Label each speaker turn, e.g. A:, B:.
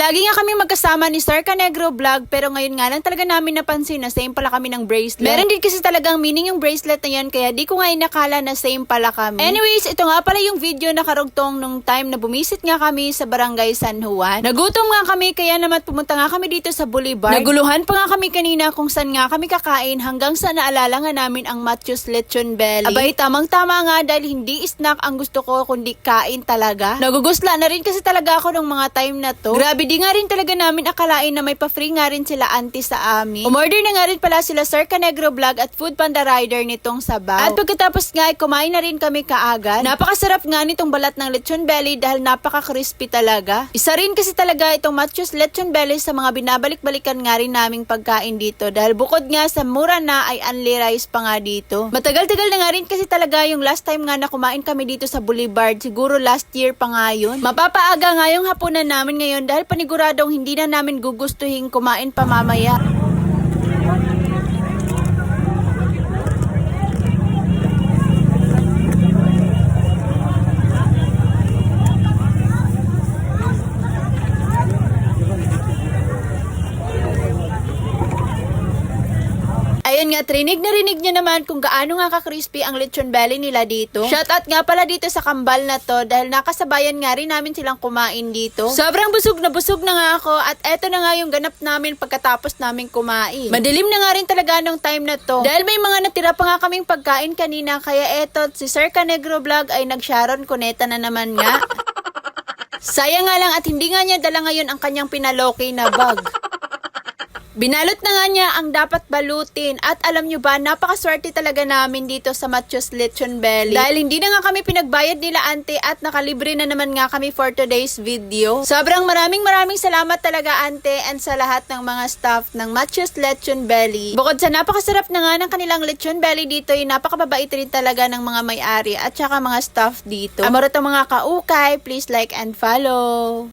A: Palagi nga kami magkasama ni Sir Canegro Vlog, pero ngayon nga lang talaga namin napansin na same pala kami ng bracelet. Meron din kasi talagang meaning yung bracelet na yan, kaya di ko nga inakala na same pala kami. Anyways, ito nga pala yung video na karugtong nung time na bumisit nga kami sa Barangay San Juan. Nagutom nga kami, kaya naman pumunta nga kami dito sa Boulevard. Naguluhan pa nga kami kanina kung saan nga kami kakain, hanggang sa naalala nga namin ang Matthews Lechon Belly. Abay, tamang-tama nga dahil hindi snack ang gusto ko, kundi kain talaga. Nagugusla na rin kasi talaga ako ng mga time na to. Grabe, di nga rin talaga namin akalain na may pa-free nga rin sila auntie sa amin. Umorder na nga rin pala sila Sir Canegro Vlog at Food Panda Rider nitong sabaw. At pagkatapos nga, kumain na rin kami kaagad. Napakasarap nga nitong balat ng lechon belly dahil napaka-crispy talaga. Isa rin kasi talaga itong Matthews Lechon Belly sa mga binabalik-balikan nga rin naming pagkain dito dahil bukod nga sa mura na ay only rice pa nga dito. Matagal-tagal na nga rin kasi talaga yung last time nga na kumain kami dito sa Boulevard. Siguro last year pa nga yun. Mapapaaga nga yung hapunan namin ngayon dahil paniguradong hindi na namin gugustuhin kumain pa mamaya. Ayun nga, rinig na rinig nyo naman kung gaano nga ka-crispy ang lechon belly nila dito. Shoutout nga pala dito sa kambal na to dahil nakasabayan nga rin namin silang kumain dito. Sobrang busog na nga ako at eto na nga yung ganap namin pagkatapos namin kumain. Madilim na nga rin talaga nung time na to dahil may mga natira pa nga kaming pagkain kanina, kaya eto si Sir Canegro Vlog ay nag-Sharon Cuneta na naman nga. Sayang nga lang at hindi nga niya dala ngayon ang kanyang pinaloki na bag. Binalot na nga niya ang dapat balutin at alam nyo ba, napakaswerte talaga namin dito sa Matthews Lechon Belly dahil hindi na nga kami pinagbayad nila ante at nakalibre na naman nga kami for today's video. Sobrang maraming salamat talaga ante and sa lahat ng mga staff ng Matthews Lechon Belly. Bukod sa napakasarap na nga ng kanilang lechon belly dito, ay napakababait rin talaga ng mga may-ari at saka mga staff dito. Amor itong mga kaukay, please like and follow.